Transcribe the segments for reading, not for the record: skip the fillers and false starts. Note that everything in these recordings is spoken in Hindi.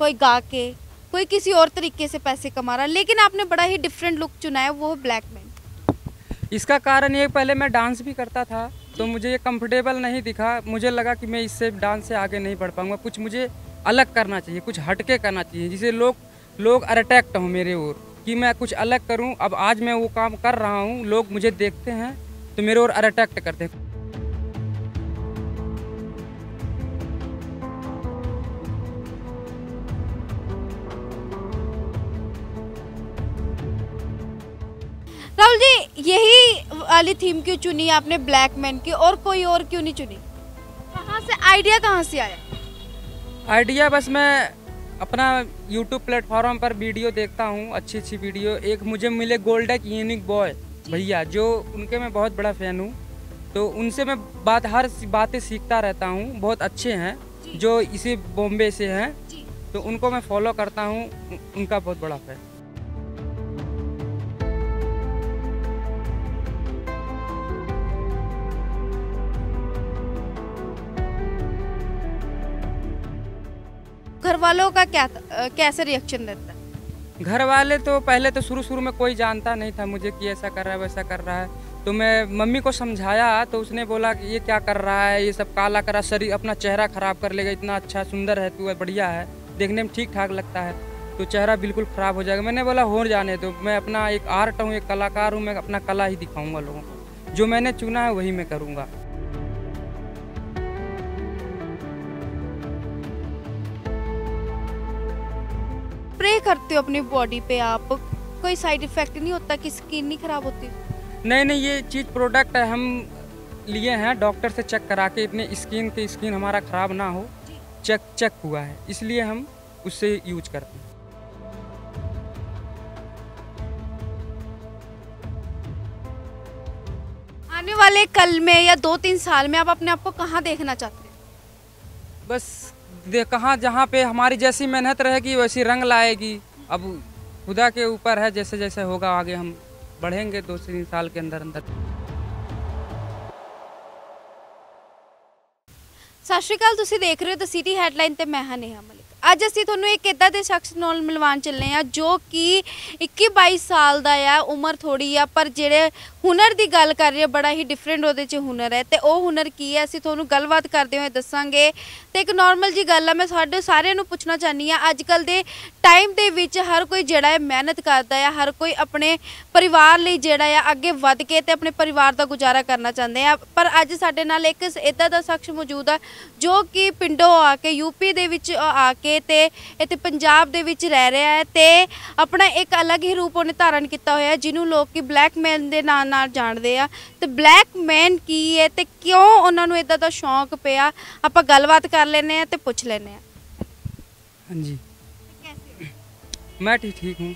कोई गा के, कोई किसी और तरीके से पैसे कमा रहा है, लेकिन आपने बड़ा ही डिफरेंट लुक चुना है, वो है ब्लैक मैन। इसका कारण ये, पहले मैं डांस भी करता था तो मुझे ये कंफर्टेबल नहीं दिखा। मुझे लगा कि मैं इससे डांस से आगे नहीं बढ़ पाऊंगा, कुछ मुझे अलग करना चाहिए, कुछ हटके करना चाहिए, जिसे लोग अट्रैक्ट हों मेरे ओर, कि मैं कुछ अलग करूं। अब आज मैं वो काम कर रहा हूं, लोग मुझे देखते हैं तो मेरे ओर अट्रैक्ट करते हैं। राहुल जी, यही वाली थीम क्यों चुनी आपने ब्लैक मैन की, और कोई और क्यों नहीं चुनी? कहाँ से आइडिया, कहाँ से आया? आइडिया बस मैं अपना यूट्यूब प्लेटफॉर्म पर वीडियो देखता हूँ, अच्छी अच्छी वीडियो। एक मुझे मिले गोल्डेक यूनिक बॉय भैया, जो उनके मैं बहुत बड़ा फ़ैन हूँ, तो उनसे मैं हर बातें सीखता रहता हूँ। बहुत अच्छे हैं, जो इसी बॉम्बे से हैं, तो उनको मैं फॉलो करता हूँ, उनका बहुत बड़ा फ़ैन। घर वालों का क्या कैसे रिएक्शन रहता है? घर वाले तो पहले तो शुरू में कोई जानता नहीं था मुझे कि ऐसा कर रहा है वैसा कर रहा है, तो मैं मम्मी को समझाया तो उसने बोला कि ये क्या कर रहा है, ये सब काला करा, शरीर अपना चेहरा खराब कर लेगा, इतना अच्छा सुंदर है तू, बढ़िया है, देखने में ठीक ठाक लगता है, तो चेहरा बिल्कुल ख़राब हो जाएगा। मैंने बोला हो जाने दो, मैं अपना एक आर्ट हूँ, एक कलाकार हूँ, मैं अपना कला ही दिखाऊँगा लोगों को, जो मैंने चुना है वही मैं करूँगा। स्प्रे करते हो अपनी बॉडी पे आप, कोई साइड इफेक्ट नहीं होता कि स्किन नहीं खराब होती? नहीं, ये चीज़ प्रोडक्ट है, हम लिए हैं डॉक्टर से चेक करा के, इतने स्किन हमारा ख़राब ना हो, चेक हुआ है, इसलिए हम उससे यूज करते हैं। आने वाले कल में या 2-3 साल में आप अपने आप को कहाँ देखना चाहते हैं? बस कहाँ, जहाँ पे हमारी जैसी मेहनत रहेगी वैसी रंग लाएगी। अब खुदा के ऊपर है, जैसे जैसे होगा आगे हम बढ़ेंगे 2-3 साल के अंदर। ਸਤਿ ਸ਼੍ਰੀ ਅਕਾਲ, ਤੁਸੀਂ ਦੇਖ ਰਹੇ ਹੋ ਦ ਸਿਟੀ ਹੈਡਲਾਈਨ ਤੇ ਮੈਂ ਹਾਂ ਨੇਹਾ ਮਲਿਕ। ਅੱਜ ਅਸੀਂ ਤੁਹਾਨੂੰ ਇੱਕ ਇੱਦਾਂ ਦੇ ਸ਼ਖਸ ਨਾਲ ਮਿਲਵਾਉਣ ਚੱਲੇ ਆ ਜੋ ਕਿ 21-22 ਸਾਲ ਦਾ ਆ, ਉਮਰ ਥੋੜੀ ਆ, ਪਰ ਜਿਹੜੇ ਹੁਨਰ ਦੀ ਗੱਲ ਕਰ ਰਹੇ ਬੜਾ ਹੀ ਡਿਫਰੈਂਟ ਉਹਦੇ 'ਚ ਹੁਨਰ ਹੈ, ਤੇ ਉਹ ਹੁਨਰ ਕੀ ਹੈ ਅਸੀਂ ਤੁਹਾਨੂੰ ਗੱਲਬਾਤ ਕਰਦੇ ਹੋਏ ਦੱਸਾਂਗੇ। ਤੇ ਇੱਕ ਨਾਰਮਲ ਜੀ ਗੱਲ ਆ, ਮੈਂ ਸਾਡੇ ਸਾਰਿਆਂ ਨੂੰ ਪੁੱਛਣਾ ਚਾਹੁੰਦੀ ਆ, ਅੱਜ ਕੱਲ੍ਹ ਦੇ ਟਾਈਮ ਦੇ ਵਿੱਚ ਹਰ ਕੋਈ ਜਿਹੜਾ ਹੈ ਮਿਹਨਤ ਕਰਦਾ ਆ, ਹਰ ਕੋਈ ਆਪਣੇ ਪਰਿਵਾਰ ਲਈ ਜਿਹੜਾ ਆ ਅੱਗੇ ਵੱਧ ਕੇ ਤੇ ਆਪਣੇ ਪਰਿਵਾਰ ਦਾ ਗੁਜ਼ਾਰਾ ਕਰਨਾ ਚਾਹੁੰਦੇ ਆ, ਪਰ ਅੱਜ ਸਾਡੇ ਨਾਲ ਇੱਕ ਇੱਦਾਂ ਦਾ ਸ਼ਖਸ ਮੌਜੂਦ ਆ ਜੋ ਕਿ ਪਿੰਡੋਂ ਆ ਕੇ, यूपी ਦੇ ਵਿੱਚ ਆ ਕੇ ਤੇ ਇੱਥੇ ਪੰਜਾਬ ਦੇ ਵਿੱਚ ਰਹਿ ਰਿਹਾ ਹੈ, ਤੇ ਆਪਣਾ ਇੱਕ ਅਲੱਗ ਹੀ ਰੂਪ ਉਹਨੇ ਧਾਰਨ ਕੀਤਾ ਹੋਇਆ, ਜਿਹਨੂੰ ਲੋਕ ਕਿ ਬਲੈਕ ਮੈਨ ਦੇ ਨਾਂ ਨਾਲ ਜਾਣਦੇ ਆ। ਤੇ ਬਲੈਕ ਮੈਨ ਕੀ ਹੈ ਤੇ ਕਿਉਂ ਉਹਨਾਂ ਨੂੰ ਇੱਦਾਂ ਦਾ ਸ਼ੌਂਕ ਪਿਆ, ਆਪਾਂ ਗੱਲਬਾਤ ਕਰ ਲੈਂਦੇ ਆ ਤੇ ਪੁੱਛ ਲੈਂਦੇ ਆ। ਹਾਂਜੀ, मैं ठीक हूँ।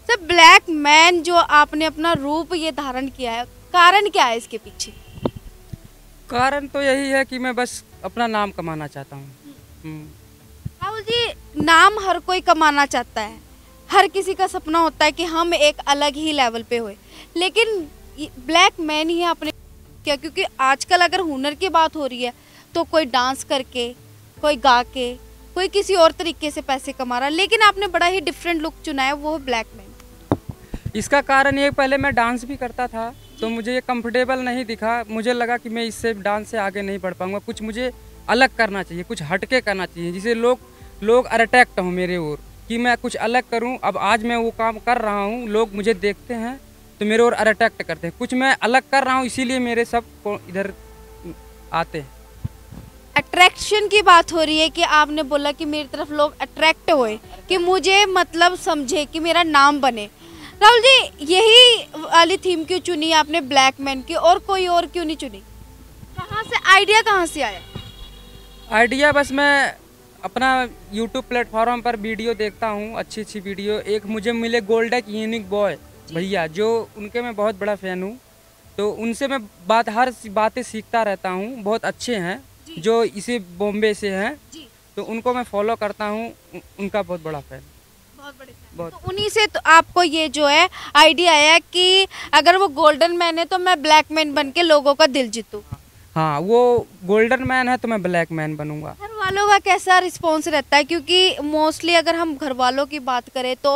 सर, ब्लैक मैन जो आपने अपना रूप ये धारण किया है, कारण क्या है इसके पीछे? कारण तो यही है कि मैं बस अपना नाम कमाना चाहता हूँ। राहुल जी, नाम हर कोई कमाना चाहता है, हर किसी का सपना होता है कि हम एक अलग ही लेवल पे होए, लेकिन ब्लैक मैन ही आपने क्या? क्योंकि आजकल अगर हुनर की बात हो रही है तो कोई डांस करके, कोई गा के, कोई किसी और तरीके से पैसे कमा रहा है, लेकिन आपने बड़ा ही डिफरेंट लुक चुना है, वो है ब्लैक मैन। इसका कारण ये, पहले मैं डांस भी करता था तो मुझे ये कंफर्टेबल नहीं दिखा। मुझे लगा कि मैं इससे डांस से आगे नहीं बढ़ पाऊंगा, कुछ मुझे अलग करना चाहिए, कुछ हटके करना चाहिए, जिसे लोग अट्रैक्ट हों मेरे ओर, कि मैं कुछ अलग करूं। अब आज मैं वो काम कर रहा हूं, लोग मुझे देखते हैं तो मेरे ओर अट्रैक्ट करते हैं, कुछ मैं अलग कर रहा हूं, इसीलिए मेरे सब इधर आते हैं। अट्रैक्शन की बात हो रही है कि आपने बोला कि मेरी तरफ लोग अट्रैक्ट हुए, कि मुझे मतलब समझे, कि मेरा नाम बने। राहुल जी, यही वाली थीम क्यों चुनी आपने ब्लैक मैन की, और कोई और क्यों नहीं चुनी? कहाँ से आइडिया, कहाँ से आया? आइडिया बस मैं अपना यूट्यूब प्लेटफॉर्म पर वीडियो देखता हूँ, अच्छी अच्छी वीडियो। एक मुझे मिले गोल्डेक यूनिक बॉय भैया, जो उनके मैं बहुत बड़ा फ़ैन हूँ, तो उनसे मैं हर बातें सीखता रहता हूँ। बहुत अच्छे हैं, जो इसी बॉम्बे से हैं, तो उनको मैं फॉलो करता हूँ, उनका बहुत बड़ा फ़ैन। बहुत बड़े फैन। तो उन्हीं से तो आपको ये जो है आइडिया आया कि अगर वो गोल्डन मैन है तो मैं ब्लैक मैन बन के लोगों का दिल जीतूं। हाँ, वो गोल्डन मैन है तो मैं ब्लैक मैन बनूंगा। घर वालों का कैसा रिस्पॉन्स रहता है? क्योंकि मोस्टली अगर हम घर वालों की बात करें तो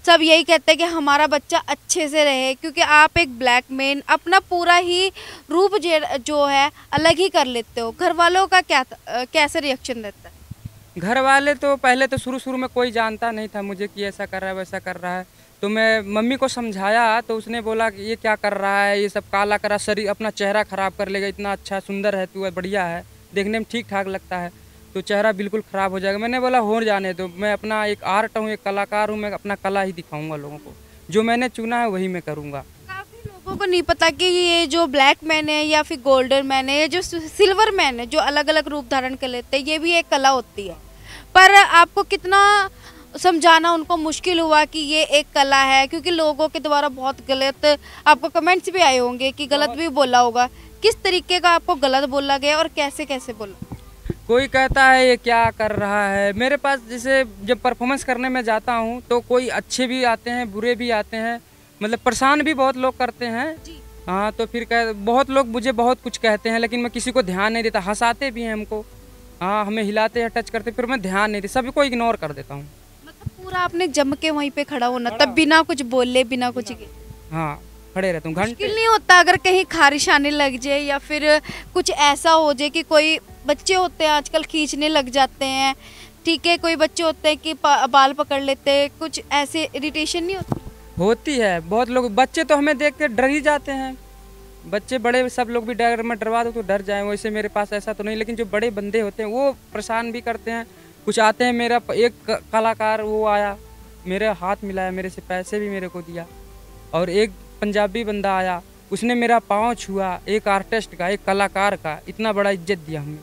सब यही कहते हैं कि हमारा बच्चा अच्छे से रहे, क्योंकि आप एक ब्लैक मैन अपना पूरा ही रूप जो है अलग ही कर लेते हो। घर वालों का कैसे रिएक्शन रहता है? घर वाले तो पहले तो शुरू शुरू में कोई जानता नहीं था मुझे कि ऐसा कर रहा है वैसा कर रहा है। तो मैं मम्मी को समझाया तो उसने बोला कि ये क्या कर रहा है, ये सब काला करा शरीर अपना चेहरा ख़राब कर लेगा, इतना अच्छा सुंदर है तू, बढ़िया है, देखने में ठीक ठाक लगता है, तो चेहरा बिल्कुल ख़राब हो जाएगा। मैंने बोला हो जाने दो, मैं अपना एक आर्ट हूँ, एक कलाकार हूँ, मैं अपना कला ही दिखाऊँगा लोगों को, जो मैंने चुना है वही मैं करूँगा। काफ़ी लोगों को नहीं पता कि ये जो ब्लैक मैन है या फिर गोल्डन मैन है या जो सिल्वर मैन है, जो अलग अलग रूप धारण कर लेते हैं, ये भी एक कला होती है। पर आपको कितना समझाना उनको मुश्किल हुआ कि ये एक कला है? क्योंकि लोगों के द्वारा बहुत गलत आपको कमेंट्स भी आए होंगे कि गलत भी बोला होगा। किस तरीके का आपको गलत बोला गया और कैसे कैसे बोला? कोई कहता है ये क्या कर रहा है। मेरे पास जैसे जब परफॉर्मेंस करने में जाता हूँ तो कोई अच्छे भी आते हैं, बुरे भी आते हैं, मतलब परेशान भी बहुत लोग करते हैं। हाँ, तो फिर बहुत लोग मुझे बहुत कुछ कहते हैं, लेकिन मैं किसी को ध्यान नहीं देता। हंसाते भी हैं हमको, हाँ, हमें हिलाते हैं, टच करते, फिर मैं ध्यान नहीं देता, सभी को इग्नोर कर देता हूँ। मतलब पूरा आपने जम के वहीं पे खड़ा होना, तब बिना कुछ बोले बिना कुछ के? हाँ, खड़े रहता हूँ घंटे। मुश्किल नहीं होता अगर कहीं खारिश आने लग जाए या फिर कुछ ऐसा हो जाए कि कोई बच्चे होते हैं आजकल खींचने लग जाते हैं, ठीक है, कोई बच्चे होते हैं कि बाल पकड़ लेते हैं, कुछ ऐसे इरिटेशन नहीं होती? होती है, बहुत लोग, बच्चे तो हमें देख के डर ही जाते हैं, बच्चे बड़े सब लोग भी डर, मैं डरवा दूँ तो डर जाएं। वैसे मेरे पास ऐसा तो नहीं, लेकिन जो बड़े बंदे होते हैं वो परेशान भी करते हैं। कुछ आते हैं, मेरा एक कलाकार वो आया, मेरे हाथ मिलाया, मेरे से पैसे भी मेरे को दिया, और एक पंजाबी बंदा आया, उसने मेरा पाँव छुआ, एक आर्टिस्ट का, एक कलाकार का, इतना बड़ा इज्जत दिया हमें।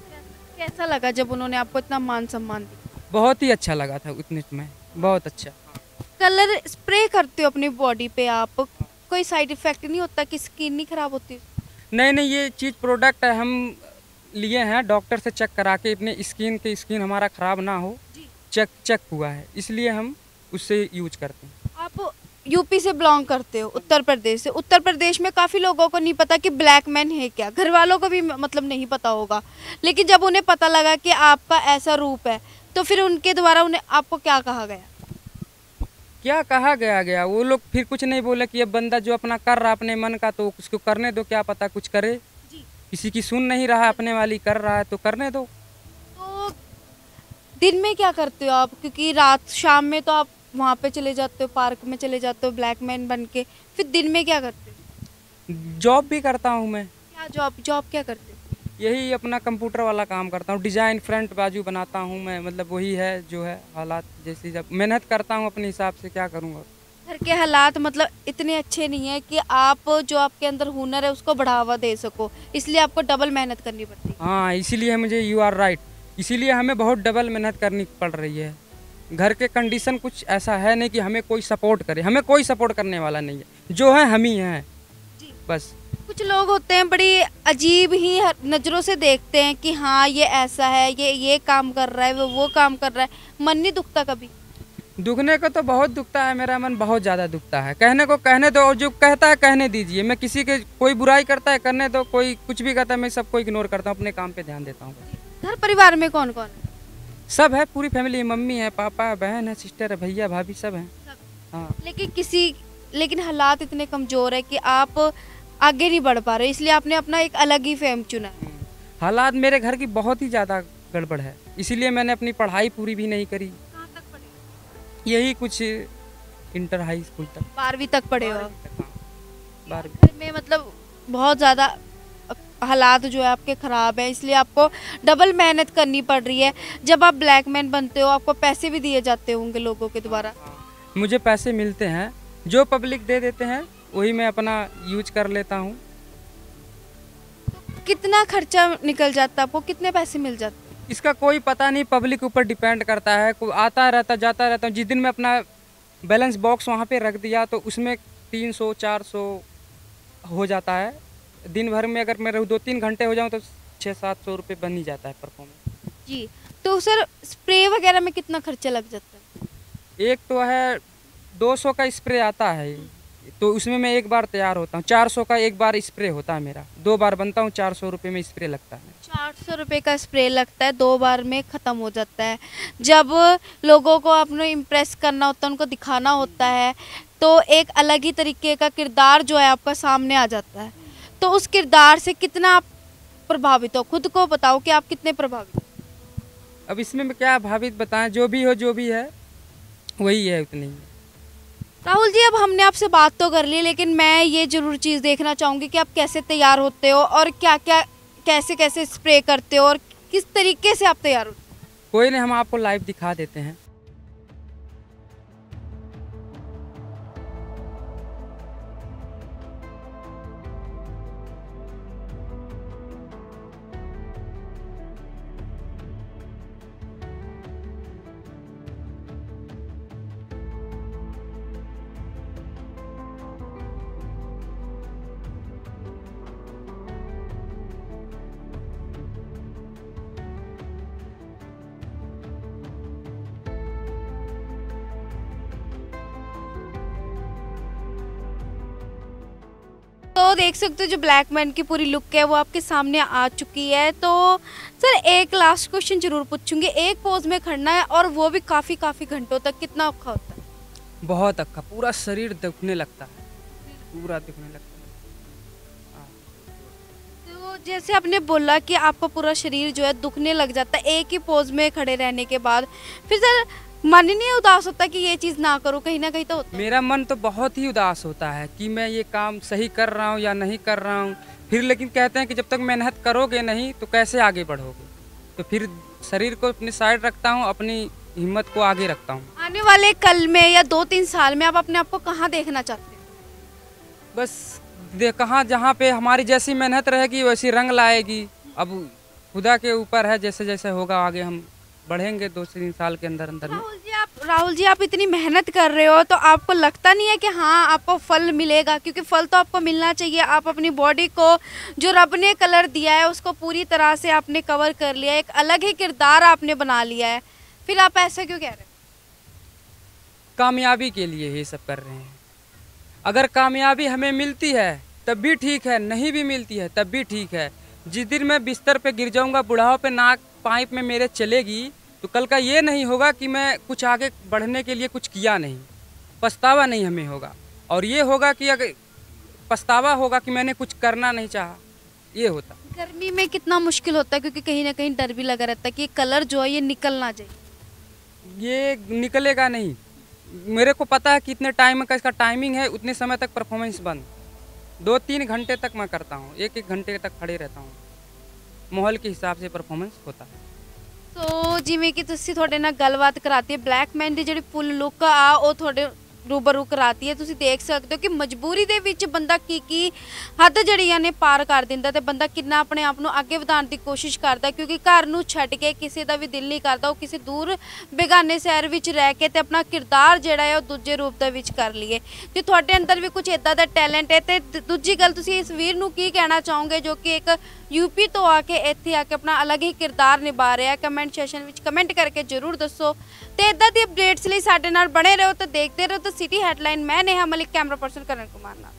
कैसा लगा जब उन्होंने आपको इतना मान सम्मान दिया? बहुत ही अच्छा लगा था उतने में, बहुत अच्छा। कलर स्प्रे करते हो अपनी बॉडी पे आप, कोई साइड इफेक्ट नहीं होता कि स्किन नहीं खराब होती? नहीं नहीं, ये चीज़ प्रोडक्ट है, हम लिए हैं डॉक्टर से चेक करा के, अपने स्किन हमारा ख़राब ना हो, चेक हुआ है, इसलिए हम उससे यूज करते हैं। आप यूपी से बिलोंग करते हो, उत्तर प्रदेश से। उत्तर प्रदेश में काफ़ी लोगों को नहीं पता कि ब्लैक मैन है क्या, घर वालों को भी मतलब नहीं पता होगा, लेकिन जब उन्हें पता लगा कि आपका ऐसा रूप है तो फिर उनके द्वारा उन्हें आपको क्या कहा गया? क्या कहा गया वो लोग फिर कुछ नहीं बोले कि ये बंदा जो अपना कर रहा अपने मन का तो उसको करने दो, क्या पता कुछ करे, किसी की सुन नहीं रहा, अपने वाली कर रहा है तो करने दो। तो दिन में क्या करते हो आप? क्योंकि रात शाम में तो आप वहाँ पे चले जाते हो, पार्क में चले जाते हो ब्लैक मैन बन के, फिर दिन में क्या करते हो? जॉब भी करता हूँ मैं। क्या जॉब क्या करते हो? यही अपना कंप्यूटर वाला काम करता हूँ, डिज़ाइन फ्रंट बाजू बनाता हूँ मैं, मतलब वही है जो है हालात, जैसी जब मेहनत करता हूँ अपने हिसाब से, क्या करूँगा। घर के हालात मतलब इतने अच्छे नहीं है कि आप जो आपके अंदर हुनर है उसको बढ़ावा दे सको, इसलिए आपको डबल मेहनत करनी पड़ती है। हाँ, इसीलिए मुझे, यू आर राइट, इसीलिए हमें बहुत डबल मेहनत करनी पड़ रही है। घर के कंडीशन कुछ ऐसा है नहीं कि हमें कोई सपोर्ट करे, हमें कोई सपोर्ट करने वाला नहीं है, जो है हम ही हैं बस। कुछ लोग होते हैं बड़ी अजीब ही नज़रों से देखते हैं कि हाँ ये ऐसा है, ये काम कर रहा है, वो काम कर रहा है, मन नहीं दुखता कभी? दुखने को तो बहुत दुखता है, मेरा मन बहुत ज़्यादा दुखता है। कहने को कहने दो, और जो कहता है कहने दीजिए, मैं किसी के, कोई बुराई करता है करने दो, कोई कुछ भी कहता है, मैं सबको इग्नोर करता हूँ, अपने काम पे ध्यान देता हूँ। घर परिवार में कौन कौन है? सब है, पूरी फैमिली, मम्मी है, पापा है, बहन है, सिस्टर है, भैया भाभी सब हैं। हाँ, लेकिन हालात इतने कमज़ोर है कि आप आगे नहीं बढ़ पा रहे, इसलिए आपने अपना एक अलग ही फेम चुना है। हालात मेरे घर की बहुत ही ज़्यादा गड़बड़ है, इसीलिए मैंने अपनी पढ़ाई पूरी भी नहीं करी। कहाँ तक पढ़े? यही कुछ इंटर हाई स्कूल तक, 12वीं तक पढ़े हो? 12वीं। घर में मतलब बहुत ज़्यादा हालात जो है आपके ख़राब है, इसलिए आपको डबल मेहनत करनी पड़ रही है। जब आप ब्लैक मैन बनते हो आपको पैसे भी दिए जाते होंगे लोगों के द्वारा? मुझे पैसे मिलते हैं, जो पब्लिक दे देते हैं वही मैं अपना यूज कर लेता हूँ। कितना खर्चा निकल जाता है आपको, कितने पैसे मिल जाते हैं? इसका कोई पता नहीं, पब्लिक ऊपर डिपेंड करता है, कोई आता रहता जाता रहता हूँ। जिस दिन मैं अपना बैलेंस बॉक्स वहाँ पे रख दिया तो उसमें 300-400 हो जाता है। दिन भर में अगर मैं 2-3 घंटे हो जाऊँ तो 600-700 रुपये बन ही जाता है परफॉर्मेंस। जी, तो सर स्प्रे वगैरह में कितना खर्चा लग जाता है? एक तो है 200 का स्प्रे आता है, तो उसमें मैं एक बार तैयार होता हूँ। 400 का एक बार स्प्रे होता है मेरा, 2 बार बनता हूँ, 400 रुपये में स्प्रे लगता है। 400 रुपये का स्प्रे लगता है, 2 बार में ख़त्म हो जाता है। जब लोगों को अपने इम्प्रेस करना होता है, उनको दिखाना होता है, तो एक अलग ही तरीके का किरदार जो है आपका सामने आ जाता है। तो उस किरदार से कितना आप प्रभावित हो, खुद को बताओ कि आप कितने प्रभावित हो। अब इसमें मैं क्या भावित बताएं, जो भी हो जो भी है वही है, उतनी ही। राहुल जी, अब हमने आपसे बात तो कर ली, लेकिन मैं ये ज़रूर चीज़ देखना चाहूँगी कि आप कैसे तैयार होते हो और क्या क्या कैसे कैसे स्प्रे करते हो और किस तरीके से आप तैयार होते हो। कोई नहीं, हम आपको लाइव दिखा देते हैं। तो देख सकते हो जो ब्लैक मैन की पूरी लुक है वो आपके सामने आ चुकी है। तो सर, एक लास्ट क्वेश्चन जरूर पूछूंगी। एक पोज में खड़ना है और वो भी काफ़ी घंटों तक, कितना औखा होता है? बहुत अक्का, पूरा शरीर दुखने लगता है, पूरा दुखने लगता है। तो जैसे आपने बोला कि आपका पूरा शरीर जो है दुखने लग जाता है एक ही पोज में खड़े रहने के बाद, फिर सर मन ही नहीं उदास होता कि ये चीज़ ना करो? कहीं ना कहीं तो होता है। मेरा मन तो बहुत ही उदास होता है कि मैं ये काम सही कर रहा हूँ या नहीं कर रहा हूँ। फिर लेकिन कहते हैं कि जब तक मेहनत करोगे नहीं तो कैसे आगे बढ़ोगे। तो फिर शरीर को अपनी साइड रखता हूँ, अपनी हिम्मत को आगे रखता हूँ। आने वाले कल में या 2-3 साल में आप अपने आप को कहाँ देखना चाहते हैं? बस कहाँ, जहाँ पे हमारी जैसी मेहनत रहेगी वैसी रंग लाएगी। अब खुदा के ऊपर है, जैसे जैसे होगा आगे हम बढ़ेंगे 2-3 साल के अंदर अंदर में। राहुल जी, आप इतनी मेहनत कर रहे हो तो आपको लगता नहीं है कि हाँ आपको फल मिलेगा? क्योंकि फल तो आपको मिलना चाहिए। आप अपनी बॉडी को जो रब ने कलर दिया है उसको पूरी तरह से आपने कवर कर लिया, एक अलग ही किरदार आपने बना लिया है, फिर आप ऐसा क्यों कह रहे हैं? कामयाबी के लिए ये सब कर रहे हैं। अगर कामयाबी हमें मिलती है तब भी ठीक है, नहीं भी मिलती है तब भी ठीक है। जिस दिन मैं बिस्तर पे गिर जाऊंगा, बुढ़ाओ पे नाक पाइप में मेरे चलेगी, तो कल का ये नहीं होगा कि मैं कुछ आगे बढ़ने के लिए कुछ किया नहीं, पछतावा नहीं हमें होगा। और ये होगा कि अगर पछतावा होगा कि मैंने कुछ करना नहीं चाहा, ये होता। गर्मी में कितना मुश्किल होता है, क्योंकि कहीं ना कहीं डर भी लगा रहता है कि ये कलर जो है ये निकल ना जाए। ये निकलेगा नहीं, मेरे को पता है कितने टाइम का इसका टाइमिंग है, उतने समय तक परफॉर्मेंस बंद। 2-3 घंटे तक मैं करता हूँ, 1-1 घंटे तक खड़े रहता हूँ, माहौल के हिसाब से परफॉर्मेंस होता है। तो जिमें कि तुसी थोड़े ना गलबात कराती है, ब्लैक मैन ਦੀ ਜਿਹੜੀ ਫੁੱਲ ਲੁੱਕ ਆ ਉਹ ਤੁਹਾਡੇ रूबरू कराती है। ਤੁਸੀਂ देख सकते हो कि मजबूरी ਦੇ ਵਿੱਚ ਬੰਦਾ ਕੀ ਹੱਦ ਜਿਹੜੀਆਂ ਨੇ ਪਾਰ ਕਰ ਦਿੰਦਾ ਤੇ ਬੰਦਾ ਕਿੰਨਾ ਆਪਣੇ ਆਪ ਨੂੰ ਅੱਗੇ ਵਧਾਉਣ ਦੀ ਕੋਸ਼ਿਸ਼ ਕਰਦਾ, ਕਿਉਂਕਿ ਘਰ ਨੂੰ ਛੱਡ ਕੇ ਕਿਸੇ ਦਾ ਵੀ ਦਿਲ ਨਹੀਂ ਕਰਦਾ ਉਹ ਕਿਸੇ ਦੂਰ ਬੇਗਾਨੇ ਸ਼ਹਿਰ ਵਿੱਚ ਰਹਿ ਕੇ ਤੇ ਆਪਣਾ ਕਿਰਦਾਰ ਜਿਹੜਾ ਹੈ ਉਹ ਦੂਜੇ ਰੂਪ ਦੇ ਵਿੱਚ ਕਰ ਲਈਏ। ਤੇ ਤੁਹਾਡੇ ਅੰਦਰ ਵੀ ਕੁਝ ਇਦਾਂ ਦਾ ਟੈਲੈਂਟ ਹੈ। ਤੇ ਦੂਜੀ ਗੱਲ, ਤੁਸੀਂ ਇਸ ਵੀਰ ਨੂੰ ਕੀ ਕਹਿਣਾ ਚਾਹੋਗੇ ਜੋ ਕਿ ਇੱਕ यूपी तो आके ਇੱਥੇ ਆ ਕੇ ਆਪਣਾ ਅਲੱਗ ਹੀ ਕਿਰਦਾਰ ਨਿਭਾ ਰਿਹਾ? ਕਮੈਂਟ ਸੈਸ਼ਨ ਵਿੱਚ ਕਮੈਂਟ ਕਰਕੇ ਜ਼ਰੂਰ ਦੱਸੋ ਤੇ ਇਦਾਂ ਦੀ ਅਪਡੇਟਸ ਲਈ ਸਾਡੇ ਨਾਲ ਬਣੇ ਰਹੋ ਤੇ ਦੇਖਦੇ ਰਹੋ ਤਾਂ ਸਿਟੀ ਹੈਡਲਾਈਨ। ਮੈਂ ਨੇਹਾ ਮਲਿਕ, ਕੈਮਰਾ ਪਰਸਨ ਕਰਨ ਕੁਮਾਰ ਨਾਲ।